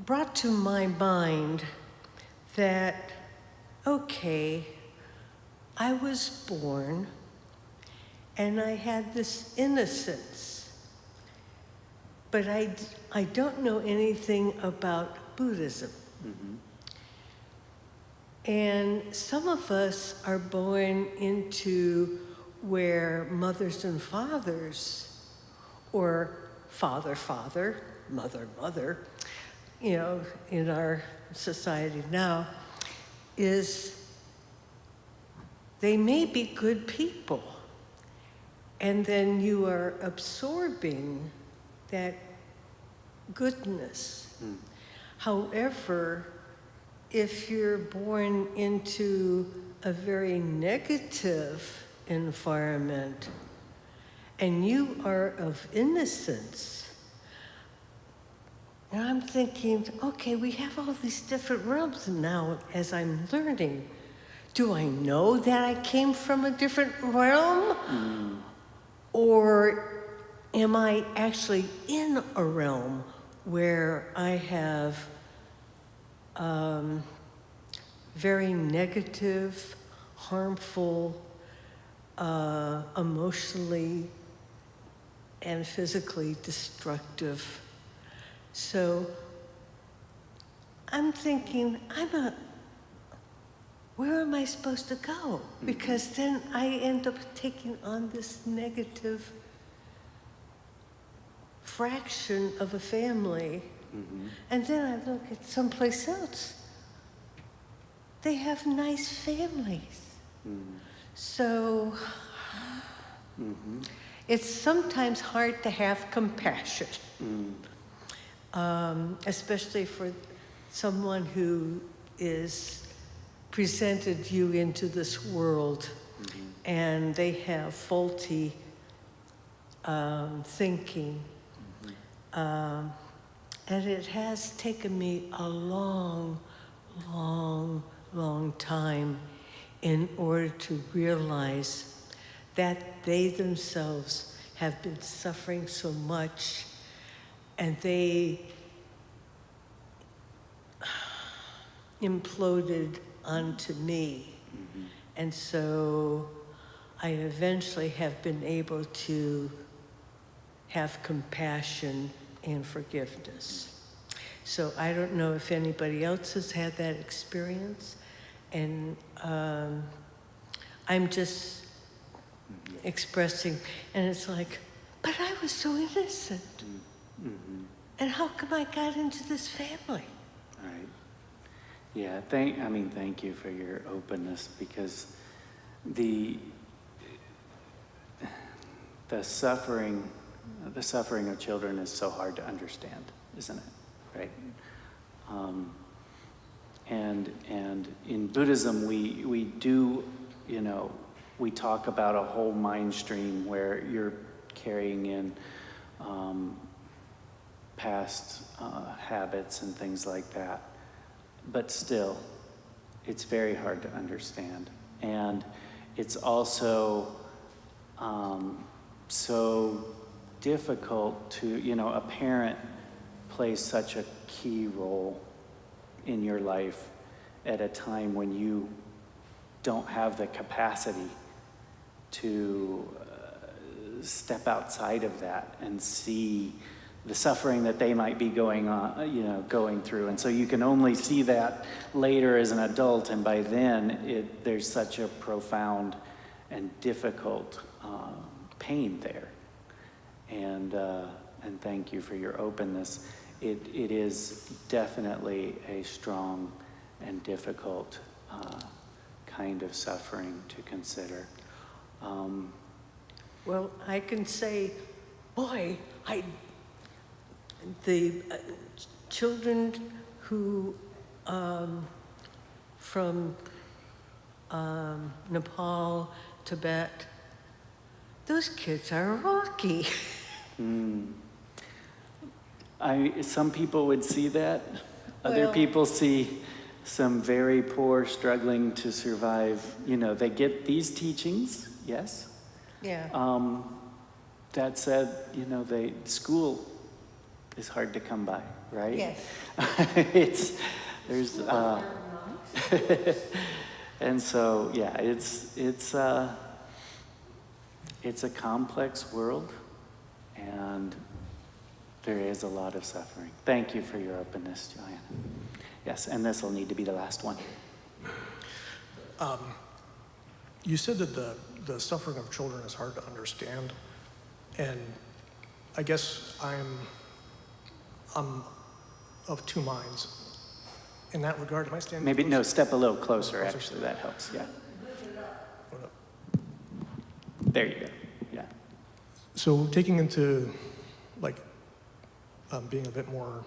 brought to my mind that, okay, I was born and I had this innocence, but I don't know anything about Buddhism. And some of us are born into where mothers and fathers, or father, mother, in our society now, is they may be good people, and then you are absorbing that goodness. However, if you're born into a very negative environment and you are of innocence, and I'm thinking, okay, we have all these different realms now as I'm learning. Do I know that I came from a different realm? Or am I actually in a realm where I have very negative, harmful, emotionally and physically destructive? So I'm thinking, where am I supposed to go? Because then I end up taking on this negative fraction of a family. And then I look at someplace else. They have nice families. So it's sometimes hard to have compassion, especially for someone who is presented you into this world and they have faulty thinking. And it has taken me a long time in order to realize that they themselves have been suffering so much, and they imploded onto me. And so I eventually have been able to have compassion and forgiveness. So I don't know if anybody else has had that experience, and I'm just expressing, and it's like, but I was so innocent. And how come I got into this family? Right. Yeah, thank you for your openness, because the the suffering the suffering of children is so hard to understand, isn't it? Right? Um, and in Buddhism, we do, we talk about a whole mind stream where you're carrying in past habits and things like that. But still, it's very hard to understand. And it's also so difficult to, a parent plays such a key role in your life at a time when you don't have the capacity to step outside of that and see the suffering that they might be going through. And so you can only see that later as an adult, and by then there's such a profound and difficult pain there. And thank you for your openness. It is definitely a strong and difficult kind of suffering to consider. Well, I can say, boy, the children who from Nepal, Tibet, those kids are rocky. Some people would see that. Other Well- people see some very poor, struggling to survive. They get these teachings, yes. Yeah. That said, school is hard to come by, right? Yes. And so, yeah, it's a complex world, and there is a lot of suffering. Thank you for your openness, Joanna. Yes, and this will need to be the last one. You said that the suffering of children is hard to understand, and I guess I'm of two minds in that regard. Am I standing? Maybe, close? no, step a little closer, actually, that helps, yeah. Hold up. There you go, yeah. So taking into being a bit more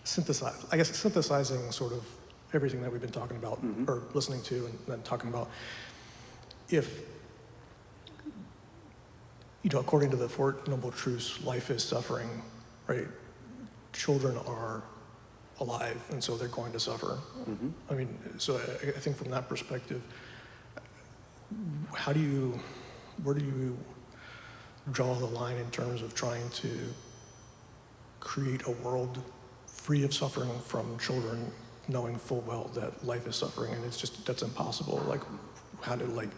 synthesizing sort of everything that we've been talking about or listening to and then talking about, if according to the Four Noble Truths, life is suffering, right? Children are alive, and so they're going to suffer. I mean, so I think from that perspective, where do you draw the line in terms of trying to create a world free of suffering from children, knowing full well that life is suffering, and that's impossible? How do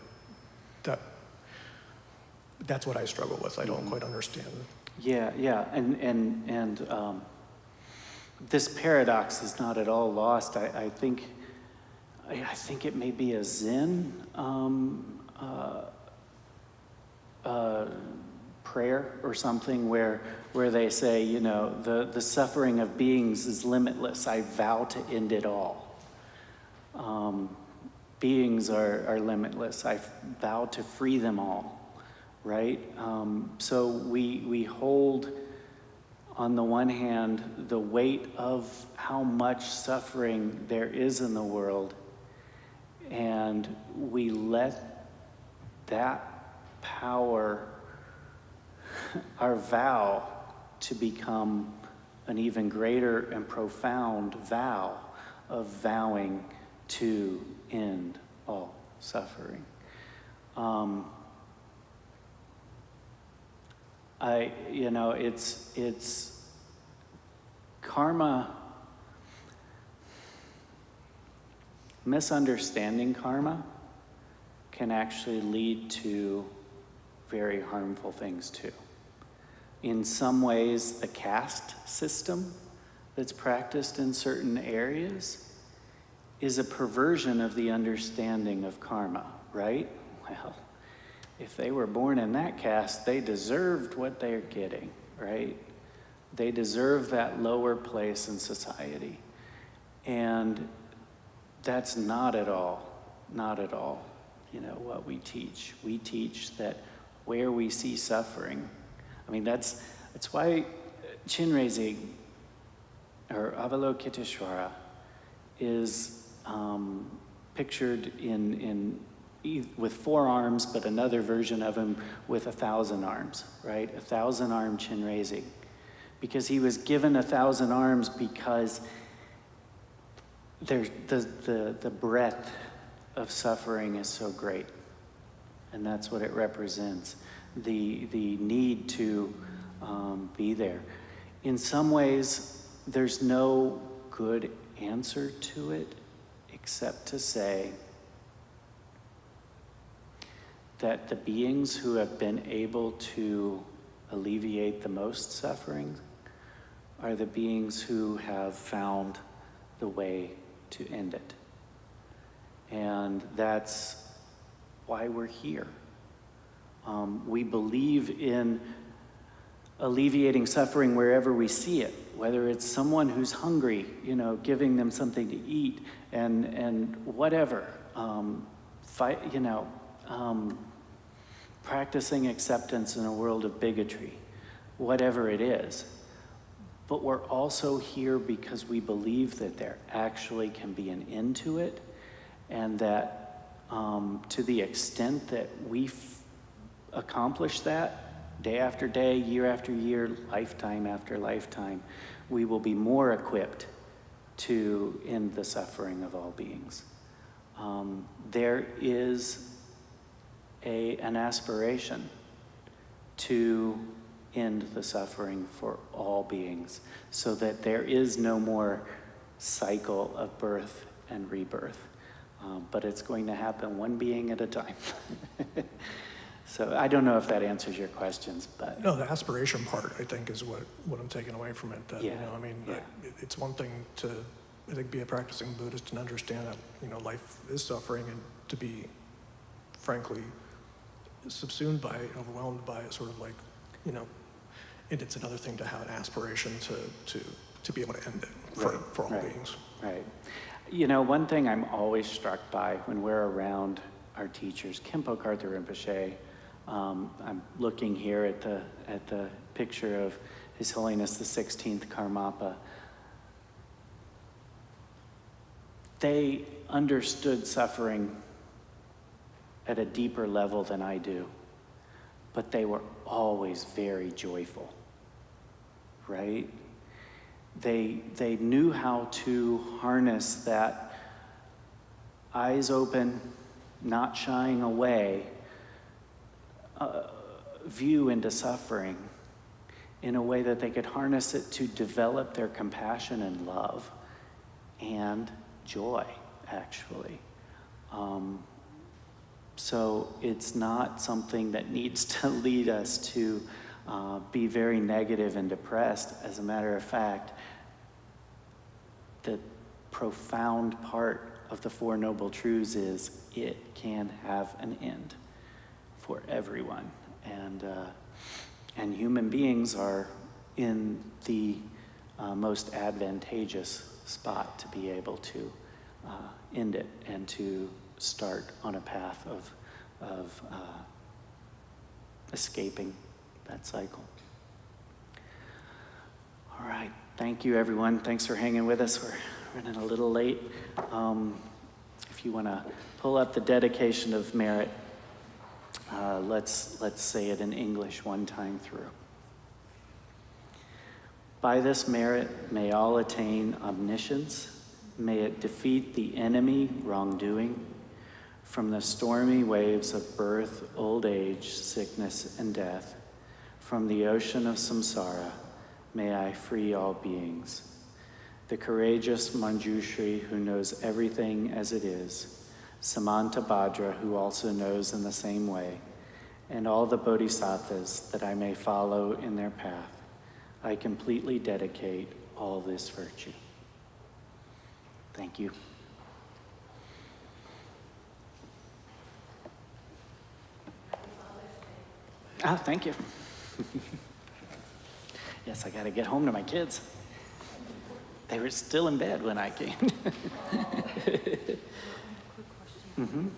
that? That's what I struggle with. I don't quite understand. Yeah, and this paradox is not at all lost. I think it may be a Zen prayer or something where they say, the suffering of beings is limitless. I vow to end it all. Beings are limitless. I vow to free them all. Right? So we hold, on the one hand, the weight of how much suffering there is in the world, and we let that power, our vow, to become an even greater and profound vow of vowing to end all suffering. It's karma, misunderstanding karma can actually lead to very harmful things too. In some ways, the caste system that's practiced in certain areas is a perversion of the understanding of karma, right? Well, if they were born in that caste, they deserved what they're getting, right? They deserve that lower place in society. And that's not at all, what we teach. We teach that where we see suffering, that's why Chinrezig, or Avalokiteshvara, is pictured with 4 arms, but another version of him with 1,000 arms, right? 1,000-armed Chinrezig. Because he was given 1,000 arms because there's the breadth of suffering is so great. And that's what it represents, the need to be there. In some ways, there's no good answer to it except to say that the beings who have been able to alleviate the most suffering are the beings who have found the way to end it. And that's why we're here. We believe in alleviating suffering wherever we see it, whether it's someone who's hungry, giving them something to eat, and whatever. Practicing acceptance in a world of bigotry, whatever it is. But we're also here because we believe that there actually can be an end to it, and that to the extent that we accomplish that day after day, year after year, lifetime after lifetime, we will be more equipped to end the suffering of all beings. There is an aspiration to end the suffering for all beings, so that there is no more cycle of birth and rebirth. But it's going to happen one being at a time. So I don't know if that answers your questions, but... No, the aspiration part, I think, is what I'm taking away from it. That, Yeah. It's one thing to, I think, be a practicing Buddhist and understand that, life is suffering, and to be, frankly, subsumed by it, overwhelmed by it, sort of like, and it's another thing to have an aspiration to be able to end it for all beings. Right. One thing I'm always struck by when we're around our teachers, Khenpo Karthar Rinpoche, I'm looking here at the picture of His Holiness the 16th Karmapa. They understood suffering at a deeper level than I do, but they were always very joyful, right? They knew how to harness that eyes open, not shying away view into suffering in a way that they could harness it to develop their compassion and love and joy, actually. So it's not something that needs to lead us to be very negative and depressed. As a matter of fact, the profound part of the Four Noble Truths is it can have an end for everyone. And human beings are in the most advantageous spot to be able to end it and to start on a path of escaping that cycle. All right, thank you everyone. Thanks for hanging with us. We're running a little late. If you want to pull up the dedication of merit, let's say it in English one time through. By this merit, may all attain omniscience. May it defeat the enemy, wrongdoing. From the stormy waves of birth, old age, sickness, and death, from the ocean of samsara, may I free all beings. The courageous Manjushri, who knows everything as it is, Samantabhadra, who also knows in the same way, and all the bodhisattvas that I may follow in their path, I completely dedicate all this virtue. Thank you. Thank you. Yes, I got to get home to my kids. They were still in bed when I came. Quick question.